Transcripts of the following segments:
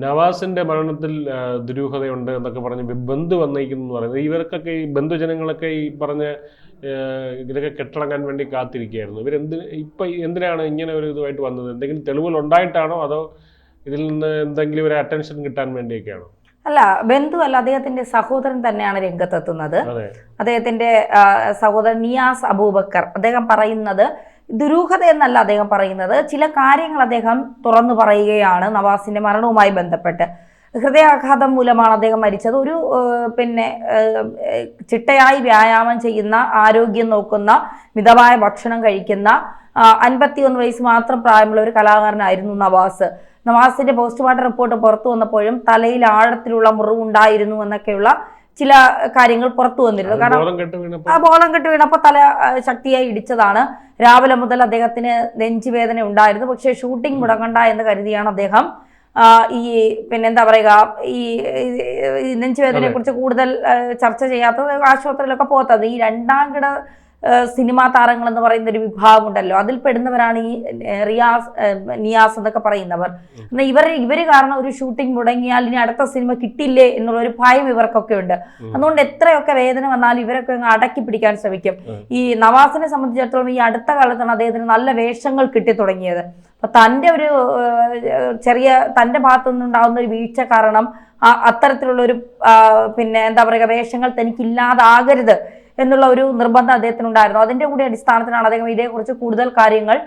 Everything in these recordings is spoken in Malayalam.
നവാസിന്റെ മരണത്തിൽ ദുരൂഹതയുണ്ട് എന്നൊക്കെ പറഞ്ഞ് ബന്ധു വന്നേക്കുന്നു എന്ന് പറയുന്നത് ഇവർക്കൊക്കെ ഈ ബന്ധുജനങ്ങളൊക്കെ ഈ പറഞ്ഞ ഇതൊക്കെ കെട്ടടങ്ങാൻ വേണ്ടി കാത്തിരിക്കുകയായിരുന്നു. എന്തിനാണ് ഇങ്ങനെ ഒരു ഇതുമായിട്ട് വന്നത്? എന്തെങ്കിലും തെളിവുകൾ ഉണ്ടായിട്ടാണോ അതോ ഇതിൽ നിന്ന് എന്തെങ്കിലും ഒരു അറ്റൻഷൻ കിട്ടാൻ വേണ്ടിയൊക്കെയാണോ? അല്ല, ബന്ധു അല്ല, അദ്ദേഹത്തിന്റെ സഹോദരൻ തന്നെയാണ് രംഗത്തെത്തുന്നത്. അദ്ദേഹത്തിന്റെ സഹോദരൻ നിയാസ് അബൂബക്കർ അദ്ദേഹം പറയുന്നത് ദുരൂഹത എന്നല്ല അദ്ദേഹം പറയുന്നത്, ചില കാര്യങ്ങൾ അദ്ദേഹം തുറന്നു പറയുകയാണ് നവാസിന്റെ മരണവുമായി ബന്ധപ്പെട്ട്. ഹൃദയാഘാതം മൂലമാണ് അദ്ദേഹം മരിച്ചത്. ഒരു ചിട്ടയായി വ്യായാമം ചെയ്യുന്ന, ആരോഗ്യം നോക്കുന്ന, മിതമായ ഭക്ഷണം കഴിക്കുന്ന 51 വയസ്സ് മാത്രം പ്രായമുള്ള ഒരു കലാകാരനായിരുന്നു നവാസ്. നവാസിന്റെ പോസ്റ്റ്മോർട്ടം റിപ്പോർട്ട് പുറത്തു വന്നപ്പോഴും തലയിൽ ആഴത്തിലുള്ള മുറിവുണ്ടായിരുന്നു എന്നൊക്കെയുള്ള ചില കാര്യങ്ങൾ പുറത്തു വന്നിരുന്നു. കാരണം ബോധം കെട്ട് വീണപ്പോൾ തല ശക്തിയായി ഇടിച്ചതാണ്. രാവിലെ മുതൽ അദ്ദേഹത്തിന് നെഞ്ചുവേദന ഉണ്ടായിരുന്നു. പക്ഷേ ഷൂട്ടിംഗ് മുടങ്ങണ്ട എന്ന് കരുതിയാണ് അദ്ദേഹം ഈ എന്താ പറയുക, ഈ നെഞ്ചുവേദനയെ കുറിച്ച് കൂടുതൽ ചർച്ച ചെയ്യാത്തത്, ആശുപത്രിയിലൊക്കെ പോകാത്തത്. ഈ രണ്ടാം കിട സിനിമാ താരങ്ങൾ എന്ന് പറയുന്ന ഒരു വിഭാഗമുണ്ടല്ലോ, അതിൽ പെടുന്നവരാണ് ഈ നിയാസ് എന്നൊക്കെ പറയുന്നവർ. എന്നാൽ ഇവര് കാരണം ഒരു ഷൂട്ടിംഗ് മുടങ്ങിയാൽ ഇനി അടുത്ത സിനിമ കിട്ടില്ലേ എന്നുള്ളൊരു ഭയം ഇവർക്കൊക്കെ ഉണ്ട്. അതുകൊണ്ട് എത്രയൊക്കെ വേദന വന്നാലും ഇവരൊക്കെ അങ്ങ് അടക്കി പിടിക്കാൻ ശ്രമിക്കും. ഈ നവാസിനെ സംബന്ധിച്ചിടത്തോളം ഈ അടുത്ത കാലത്താണ് അദ്ദേഹത്തിന് നല്ല വേഷങ്ങൾ കിട്ടി തുടങ്ങിയത്. അപ്പൊ തന്റെ ഭാഗത്തു നിന്നുണ്ടാകുന്ന ഒരു വീഴ്ച കാരണം അത്തരത്തിലുള്ള ഒരു എന്താ പറയുക, വേഷങ്ങൾ തനിക്കില്ലാതാകരുത് എന്നുള്ള ഒരു നിർബന്ധം അദ്ദേഹത്തിനുണ്ടായിരുന്നു. അതിന്റെ കൂടി അടിസ്ഥാനത്തിലാണ് അദ്ദേഹം ഇതേക്കുറിച്ച് കൂടുതൽ കാര്യങ്ങൾ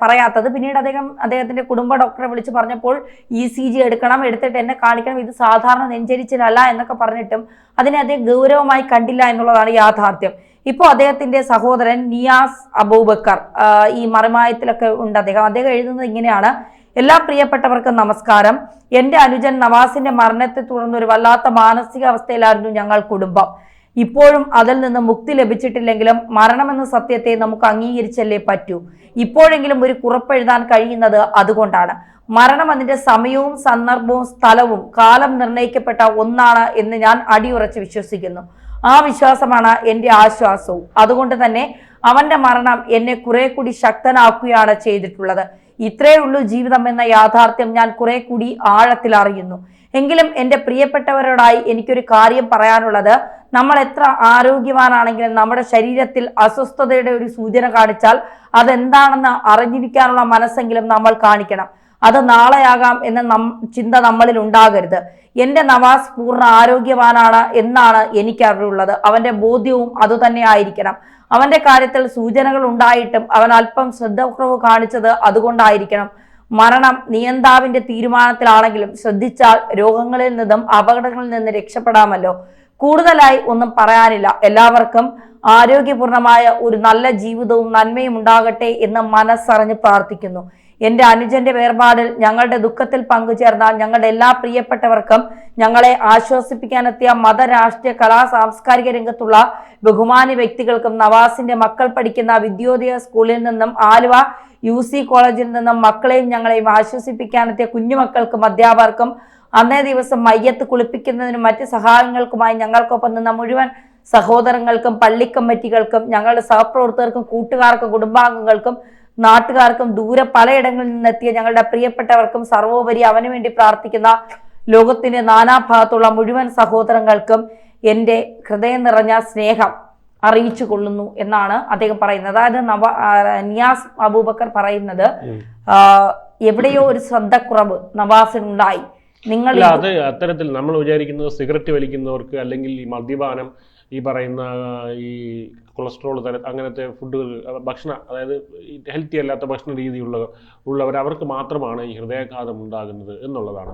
പറയാത്തത്. പിന്നീട് അദ്ദേഹത്തിന്റെ കുടുംബ ഡോക്ടറെ വിളിച്ച് പറഞ്ഞപ്പോൾ ECG എടുക്കണം, എടുത്തിട്ട് എന്നെ കാണിക്കണം, ഇത് സാധാരണ നെഞ്ചരിച്ചിലല്ല എന്നൊക്കെ പറഞ്ഞിട്ടും അതിനെ അദ്ദേഹം ഗൗരവമായി കണ്ടില്ല എന്നുള്ളതാണ് യാഥാർത്ഥ്യം. ഇപ്പോൾ അദ്ദേഹത്തിന്റെ സഹോദരൻ നിയാസ് അബൂബക്കർ ഈ മറിമായത്തിലൊക്കെ ഉണ്ട്. അദ്ദേഹം എഴുതുന്നത് ഇങ്ങനെയാണ്: എല്ലാ പ്രിയപ്പെട്ടവർക്കും നമസ്കാരം. എന്റെ അനുജൻ നവാസിന്റെ മരണത്തെ തുടർന്ന് ഒരു വല്ലാത്ത മാനസികാവസ്ഥയിലായിരുന്നു ഞങ്ങൾ കുടുംബം. ഇപ്പോഴും അതിൽ നിന്ന് മുക്തി ലഭിച്ചിട്ടില്ലെങ്കിലും മരണമെന്ന സത്യത്തെ നമുക്ക് അംഗീകരിച്ചല്ലേ പറ്റൂ. ഇപ്പോഴെങ്കിലും ഒരു കുറിപ്പെഴുതാൻ കഴിയുന്നത് അതുകൊണ്ടാണ്. മരണം അതിന്റെ സമയവും സന്ദർഭവും സ്ഥലവും കാലം നിർണയിക്കപ്പെട്ട ഒന്നാണ് എന്ന് ഞാൻ അടിയുറച്ച് വിശ്വസിക്കുന്നു. ആ വിശ്വാസമാണ് എൻ്റെ ആശ്വാസവും. അതുകൊണ്ട് തന്നെ അവന്റെ മരണം എന്നെ കുറെ കൂടി ശക്തനാക്കുകയാണ് ചെയ്തിട്ടുള്ളത്. ഇത്രയേ ഉള്ളൂ ജീവിതം എന്ന യാഥാർത്ഥ്യം ഞാൻ കുറെ കൂടി ആഴത്തിൽ അറിയുന്നു. എങ്കിലും എൻ്റെ പ്രിയപ്പെട്ടവരോടായി എനിക്കൊരു കാര്യം പറയാനുള്ളത്, നമ്മൾ എത്ര ആരോഗ്യവാനാണെങ്കിലും നമ്മുടെ ശരീരത്തിൽ അസ്വസ്ഥതയുടെ ഒരു സൂചന കാണിച്ചാൽ അതെന്താണെന്ന് അറിഞ്ഞിരിക്കാനുള്ള മനസ്സെങ്കിലും നമ്മൾ കാണിക്കണം. അത് നാളെയാകാം എന്ന ചിന്ത നമ്മളിൽ ഉണ്ടാകരുത്. എൻ്റെ നവാസ് പൂർണ്ണ ആരോഗ്യവാനാണ് എന്നാണ് എനിക്കറിവുള്ളത്. അവന്റെ ബോധ്യവും അതുതന്നെ ആയിരിക്കണം. അവന്റെ കാര്യത്തിൽ സൂചനകൾ ഉണ്ടായിട്ടും അവൻ അല്പം ശ്രദ്ധക്കുറവ് കാണിച്ചത് അതുകൊണ്ടായിരിക്കണം. മരണം നിയന്താവിന്റെ തീരുമാനത്തിലാണെങ്കിലും ശ്രദ്ധിച്ചാൽ രോഗങ്ങളിൽ നിന്നും അപകടങ്ങളിൽ നിന്ന് രക്ഷപ്പെടാമല്ലോ. കൂടുതലായി ഒന്നും പറയാനില്ല. എല്ലാവർക്കും ആരോഗ്യപൂർണമായ ഒരു നല്ല ജീവിതവും നന്മയും ഉണ്ടാകട്ടെ എന്ന് മനസ്സറിഞ്ഞ് പ്രാർത്ഥിക്കുന്നു. എൻ്റെ അനുജന്റെ വേർപാടിൽ ഞങ്ങളുടെ ദുഃഖത്തിൽ പങ്കുചേർന്ന ഞങ്ങളുടെ എല്ലാ പ്രിയപ്പെട്ടവർക്കും ഞങ്ങളെ ആശ്വസിപ്പിക്കാനെത്തിയ മത, രാഷ്ട്രീയ, കലാ, സാംസ്കാരിക രംഗത്തുള്ള ബഹുമാന്യ വ്യക്തികൾക്കും നവാസിന്റെ മക്കൾ പഠിക്കുന്ന വിദ്യോദയ സ്കൂളിൽ നിന്നും ആലുവ UC കോളേജിൽ നിന്നും മക്കളെയും ഞങ്ങളെയും ആശ്വസിപ്പിക്കാനെത്തിയ കുഞ്ഞുമക്കൾക്കും അധ്യാപകർക്കും അന്നേ ദിവസം മയ്യത്ത് കുളിപ്പിക്കുന്നതിനും മറ്റ് സഹായങ്ങൾക്കുമായി ഞങ്ങൾക്കൊപ്പം നിന്ന മുഴുവൻ സഹോദരങ്ങൾക്കും പള്ളി കമ്മിറ്റികൾക്കും ഞങ്ങളുടെ സഹപ്രവർത്തകർക്കും കൂട്ടുകാർക്കും കുടുംബാംഗങ്ങൾക്കും നാട്ടുകാർക്കും ദൂരെ പലയിടങ്ങളിൽ നിന്നെത്തിയ ഞങ്ങളുടെ പ്രിയപ്പെട്ടവർക്കും സർവോപരി അവന് വേണ്ടി പ്രാർത്ഥിക്കുന്ന ലോകത്തിന്റെ നാനാഭാഗത്തുള്ള മുഴുവൻ സഹോദരങ്ങൾക്കും എൻ്റെ ഹൃദയം നിറഞ്ഞ സ്നേഹം അറിയിച്ചു കൊള്ളുന്നു എന്നാണ് അദ്ദേഹം പറയുന്നത്. അതായത് നിയാസ് അബൂബക്കർ പറയുന്നത് എവിടെയോ ഒരു ശ്രദ്ധക്കുറവ് നവാസിനുണ്ടായി. അത് അത്തരത്തിൽ നമ്മൾ വിചാരിക്കുന്നത് സിഗരറ്റ് വലിക്കുന്നവർക്ക് അല്ലെങ്കിൽ ഈ മദ്യപാനം, ഈ പറയുന്ന ഈ കൊളസ്ട്രോൾ അങ്ങനത്തെ ഫുഡുകൾ, ഭക്ഷണം, അതായത് ഹെൽത്തി അല്ലാത്ത ഭക്ഷണ രീതി ഉള്ളവർ, അവർക്ക് മാത്രമാണ് ഈ ഹൃദയാഘാതം ഉണ്ടാകുന്നത് എന്നുള്ളതാണ്.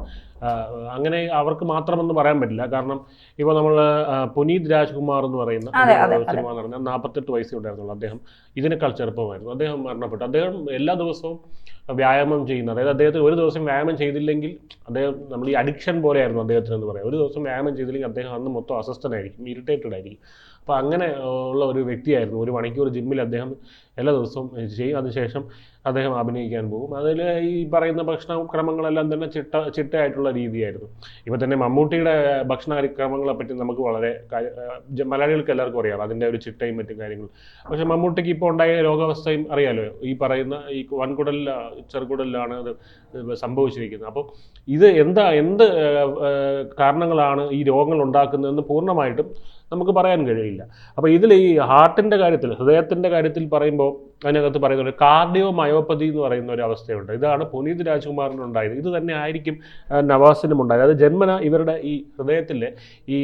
അങ്ങനെ അവർക്ക് മാത്രമെന്ന് പറയാൻ പറ്റില്ല. കാരണം ഇപ്പോൾ നമ്മൾ പുനീത് രാജ്കുമാർ എന്ന് പറയുന്ന സിനിമ നടന്ന 48 വയസ്സേ ഉണ്ടായിരുന്നുള്ളൂ. അദ്ദേഹം ഇതിനേക്കാൾ ചെറുപ്പമായിരുന്നു. അദ്ദേഹം മരണപ്പെട്ടു. അദ്ദേഹം എല്ലാ ദിവസവും വ്യായാമം ചെയ്യുന്ന, അതായത് അദ്ദേഹത്തിന് ഒരു ദിവസം വ്യായാമം ചെയ്തില്ലെങ്കിൽ അദ്ദേഹം, നമ്മൾ ഈ അഡിക്ഷൻ പോലെയായിരുന്നു അദ്ദേഹത്തിന് എന്ന് പറയാം. ഒരു ദിവസം വ്യായാമം ചെയ്തില്ലെങ്കിൽ അദ്ദേഹം അന്ന് മൊത്തം അസ്വസ്ഥനായിരിക്കും, ഇറിറ്റേറ്റഡ് ആയിരിക്കും. അപ്പോൾ അങ്ങനെ ഉള്ള ഒരു വ്യക്തിയായിരുന്നു. 1 മണിക്കൂർ ജിമ്മിൽ അദ്ദേഹം എല്ലാ ദിവസവും ചെയ്യും. അതിനുശേഷം അദ്ദേഹം അഭിനയിക്കാൻ പോകും. അതിൽ ഈ പറയുന്ന ഭക്ഷണക്രമങ്ങളെല്ലാം തന്നെ ചിട്ടയായിട്ടുള്ള രീതിയായിരുന്നു. ഇപ്പോൾ തന്നെ മമ്മൂട്ടിയുടെ ഭക്ഷണക്രമങ്ങളെ പറ്റി നമുക്ക് വളരെ മലയാളികൾക്ക് എല്ലാവർക്കും അറിയാം, അതിൻ്റെ ഒരു ചിട്ടയും മറ്റും കാര്യങ്ങളും. പക്ഷേ മമ്മൂട്ടിക്ക് ഇപ്പോൾ ഉണ്ടായ രോഗാവസ്ഥയും അറിയാലോ, ഈ പറയുന്ന ഈ ചെറുകുടലിലാണ് അത് സംഭവിച്ചിരിക്കുന്നത്. അപ്പോൾ ഇത് എന്ത് കാരണങ്ങളാണ് ഈ രോഗങ്ങൾ ഉണ്ടാക്കുന്നതെന്ന് പൂർണ്ണമായിട്ടും നമുക്ക് പറയാൻ കഴിയില്ല. അപ്പോൾ ഇതിൽ ഈ ഹാർട്ടിൻ്റെ കാര്യത്തിൽ, ഹൃദയത്തിൻ്റെ കാര്യത്തിൽ പറയുമ്പോൾ അതിനകത്ത് പറയുന്നത് കാർഡിയോ മയോപ്പതി എന്ന് പറയുന്ന ഒരു അവസ്ഥയുണ്ട്. ഇതാണ് പുനീത് രാജ്കുമാറിനുണ്ടായത്. ഇത് തന്നെ ആയിരിക്കും നവാസിനും ഉണ്ടായത്. അത് ജന്മന ഇവരുടെ ഈ ഹൃദയത്തിലെ ഈ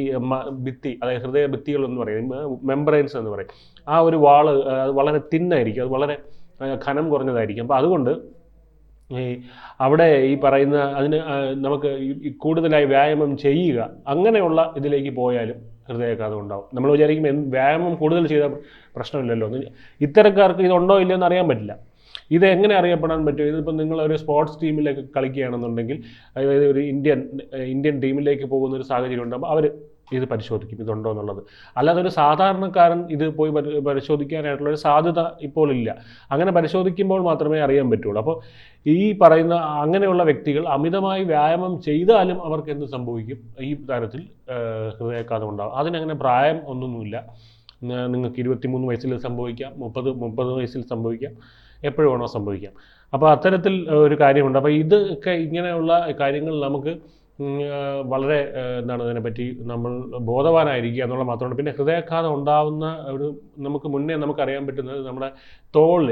ഭിത്തി, അതായത് ഹൃദയ ഭിത്തികൾ എന്ന് പറയും, മെംബ്രെയിൻസ് എന്ന് പറയും, ആ ഒരു വാള് അത് വളരെ തിന്നായിരിക്കും, അത് വളരെ ഘനം കുറഞ്ഞതായിരിക്കും. അപ്പോൾ അതുകൊണ്ട് അവിടെ ഈ പറയുന്ന അതിന് നമുക്ക് കൂടുതലായി വ്യായാമം ചെയ്യുക അങ്ങനെയുള്ള ഇതിലേക്ക് പോയാലും ഹൃദയാഘാതം ഉണ്ടാവും. നമ്മൾ വിചാരിക്കും വ്യായാമം കൂടുതൽ ചെയ്താൽ പ്രശ്നമില്ലല്ലോ. ഇത്തരക്കാർക്ക് ഇതുണ്ടോ ഇല്ലയോ എന്ന് അറിയാൻ പറ്റില്ല. ഇത് എങ്ങനെ അറിയപ്പെടാൻ പറ്റും? ഇതിപ്പോൾ നിങ്ങൾ ഒരു സ്പോർട്സ് ടീമിലേക്ക് കളിക്കുകയാണെന്നുണ്ടെങ്കിൽ, അതായത് ഒരു ഇന്ത്യൻ ടീമിലേക്ക് പോകുന്ന ഒരു സാഹചര്യം ഉണ്ടാകുമ്പോൾ അവർ ഇത് പരിശോധിക്കും ഇതുണ്ടോ എന്നുള്ളത്. അല്ലാതെ ഒരു സാധാരണക്കാരൻ ഇത് പോയി പരിശോധിക്കാനായിട്ടുള്ളൊരു സാധ്യത ഇപ്പോൾ ഇല്ല. അങ്ങനെ പരിശോധിക്കുമ്പോൾ മാത്രമേ അറിയാൻ പറ്റുള്ളൂ. അപ്പോൾ ഈ പറയുന്ന അങ്ങനെയുള്ള വ്യക്തികൾ അമിതമായി വ്യായാമം ചെയ്താലും അവർക്ക് എന്ത് സംഭവിക്കും? ഈ തരത്തിൽ ഹൃദയാഘാതം ഉണ്ടാകും. അതിനങ്ങനെ പ്രായം ഒന്നുമില്ല. നിങ്ങൾക്ക് 23 വയസ്സിൽ സംഭവിക്കാം, 30 വയസ്സിൽ സംഭവിക്കാം, എപ്പോഴും വേണോ സംഭവിക്കാം. അപ്പോൾ അത്തരത്തിൽ ഒരു കാര്യമുണ്ട്. അപ്പോൾ ഇതൊക്കെ ഇങ്ങനെയുള്ള കാര്യങ്ങൾ നമുക്ക് വളരെ അതിനെപ്പറ്റി നമ്മൾ ബോധവാനായിരിക്കുക എന്നുള്ള മാത്രമാണ്. പിന്നെ ഹൃദയാഘാതം ഉണ്ടാവുന്ന നമുക്ക് മുന്നേ നമുക്കറിയാൻ പറ്റുന്നത് നമ്മുടെ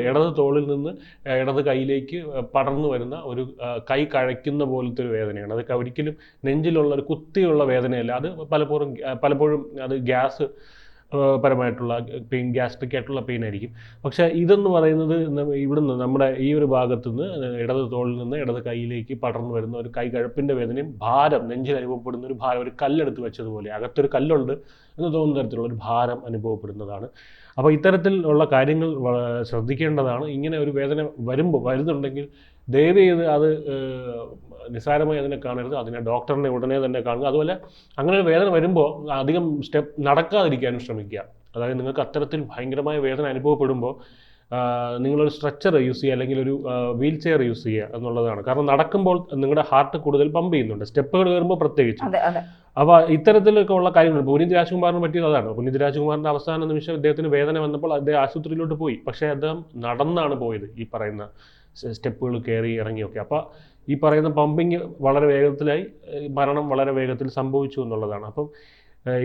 ഇടത് തോളിൽ നിന്ന് ഇടത് കൈയിലേക്ക് പടർന്നു വരുന്ന ഒരു കൈ കഴയ്ക്കുന്ന പോലത്തെ ഒരു വേദനയാണ്. അത് ഒരിക്കലും നെഞ്ചിലുള്ള ഒരു കുത്തിയുള്ള വേദനയല്ല. അത് പലപ്പോഴും അത് ഗ്യാസ് പരമായിട്ടുള്ള പെയിൻ, ഗ്യാസ്ട്രിക് ആയിട്ടുള്ള പെയിൻ ആയിരിക്കും. പക്ഷേ ഇതെന്ന് പറയുന്നത് ഇവിടുന്ന് നമ്മുടെ ഈ ഒരു ഭാഗത്തു നിന്ന് ഇടത് തോളിൽ നിന്ന് ഇടത് കൈയിലേക്ക് പടർന്നു വരുന്ന ഒരു കൈ കഴപ്പിൻ്റെ വേദനയും ഭാരം, നെഞ്ചിൽ അനുഭവപ്പെടുന്ന ഒരു ഭാരം, ഒരു കല്ലെടുത്ത് വെച്ചതുപോലെ അകത്തൊരു കല്ലുണ്ട് എന്ന് തോന്നുന്ന തരത്തിലുള്ള ഒരു ഭാരം അനുഭവപ്പെടുന്നതാണ്. അപ്പോൾ ഇത്തരത്തിലുള്ള കാര്യങ്ങൾ ശ്രദ്ധിക്കേണ്ടതാണ്. ഇങ്ങനെ ഒരു വേദന വരുന്നുണ്ടെങ്കിൽ ദയവ് ചെയ്ത് അത് നിസ്സാരമായി അതിനെ കാണരുത്. അതിനെ ഡോക്ടറിനെ ഉടനെ തന്നെ കാണുക. അതുപോലെ അങ്ങനെ ഒരു വേദന വരുമ്പോൾ അധികം നടക്കാതിരിക്കാനും ശ്രമിക്കുക. അതായത് നിങ്ങൾക്ക് അത്തരത്തിൽ ഭയങ്കരമായ വേദന അനുഭവപ്പെടുമ്പോൾ നിങ്ങളൊരു സ്ട്രെച്ചർ യൂസ് ചെയ്യുക, അല്ലെങ്കിൽ ഒരു വീൽ ചെയർ യൂസ് ചെയ്യുക എന്നുള്ളതാണ്. കാരണം നടക്കുമ്പോൾ നിങ്ങളുടെ ഹാർട്ട് കൂടുതൽ പമ്പ് ചെയ്യുന്നുണ്ട്, സ്റ്റെപ്പുകൾ കയറുമ്പോൾ പ്രത്യേകിച്ച്. അപ്പോൾ ഇത്തരത്തിലൊക്കെ ഉള്ള കാര്യങ്ങൾ പുനീത് രാജ്കുമാറിന് പറ്റിയത് അതാണ്. പുനീത് രാജ്കുമാറിൻ്റെ അവസാന നിമിഷം ഇദ്ദേഹത്തിന് വേദന വന്നപ്പോൾ അദ്ദേഹം ആശുപത്രിയിലോട്ട് പോയി. പക്ഷേ അദ്ദേഹം നടന്നാണ് പോയത്, ഈ പറയുന്ന സ്റ്റെപ്പുകൾ കയറി ഇറങ്ങിയൊക്കെ. അപ്പോൾ ഈ പറയുന്ന പമ്പിങ് വളരെ വേഗത്തിലായി, മരണം വളരെ വേഗത്തിൽ സംഭവിച്ചു എന്നുള്ളതാണ്. അപ്പം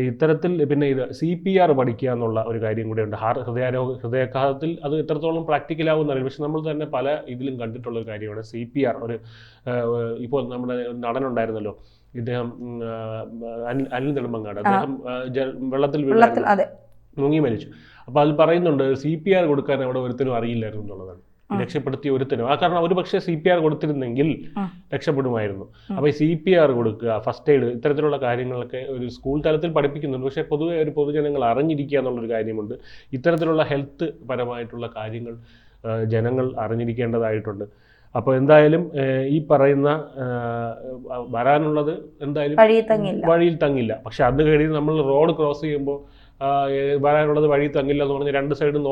ഇത്തരത്തിൽ പിന്നെ ഇത് CPR പഠിക്കുക എന്നുള്ള ഒരു കാര്യം കൂടെ ഉണ്ട്. ഹൃദയാഘാതത്തിൽ അത് എത്രത്തോളം പ്രാക്ടിക്കലാവുമെന്ന് അറിയില്ല. പക്ഷെ നമ്മൾ തന്നെ പല ഇതിലും കണ്ടിട്ടുള്ള ഒരു കാര്യമാണ് CPR. ഇപ്പോൾ നമ്മുടെ നടനുണ്ടായിരുന്നല്ലോ, ഇദ്ദേഹം അനിൽ നെടുമങ്ങാട്, അദ്ദേഹം വെള്ളത്തിൽ മുങ്ങി മരിച്ചു. അപ്പോൾ അതിൽ പറയുന്നുണ്ട് CPR കൊടുക്കാൻ അവിടെ ഒരുത്തരും അറിയില്ലായിരുന്നു എന്നുള്ളതാണ്. രക്ഷപ്പെടുത്തിയ ഒരുത്തനും. ആ കാരണം ഒരു പക്ഷേ CPR കൊടുത്തിരുന്നെങ്കിൽ രക്ഷപ്പെടുമായിരുന്നു. അപ്പോൾ ഈ CPR കൊടുക്കുക, ഫസ്റ്റ് എയ്ഡ്, ഇത്തരത്തിലുള്ള കാര്യങ്ങളൊക്കെ ഒരു സ്കൂൾ തലത്തിൽ പഠിപ്പിക്കുന്നുണ്ട്. പക്ഷേ പൊതുവെ ഒരു പൊതുജനങ്ങൾ അറിഞ്ഞിരിക്കുക എന്നുള്ളൊരു കാര്യമുണ്ട്. ഇത്തരത്തിലുള്ള ഹെൽത്ത് പരമായിട്ടുള്ള കാര്യങ്ങൾ ജനങ്ങൾ അറിഞ്ഞിരിക്കേണ്ടതായിട്ടുണ്ട്. അപ്പോൾ എന്തായാലും ഈ പറയുന്ന വരാനുള്ളത് എന്തായാലും വഴിയിൽ തങ്ങില്ല. പക്ഷെ അത് കഴിഞ്ഞ് നമ്മൾ റോഡ് ക്രോസ് ചെയ്യുമ്പോൾ വരാനുള്ളത് വഴി തങ്ങില്ല എന്ന് പറഞ്ഞ് രണ്ട് സൈഡും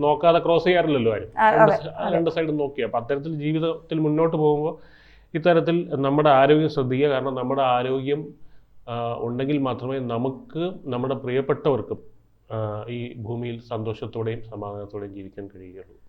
നോക്കാതെ ക്രോസ് ചെയ്യാറില്ലല്ലോ ആരും. രണ്ട് സൈഡും നോക്കിയാൽ. അപ്പം അത്തരത്തിൽ ജീവിതത്തിൽ മുന്നോട്ട് പോകുമ്പോൾ ഇത്തരത്തിൽ നമ്മുടെ ആരോഗ്യം ശ്രദ്ധിക്കുക. കാരണം നമ്മുടെ ആരോഗ്യം ഉണ്ടെങ്കിൽ മാത്രമേ നമുക്ക് നമ്മുടെ പ്രിയപ്പെട്ടവർക്കും ഈ ഭൂമിയിൽ സന്തോഷത്തോടെയും സമാധാനത്തോടെയും ജീവിക്കാൻ കഴിയുകയുള്ളൂ.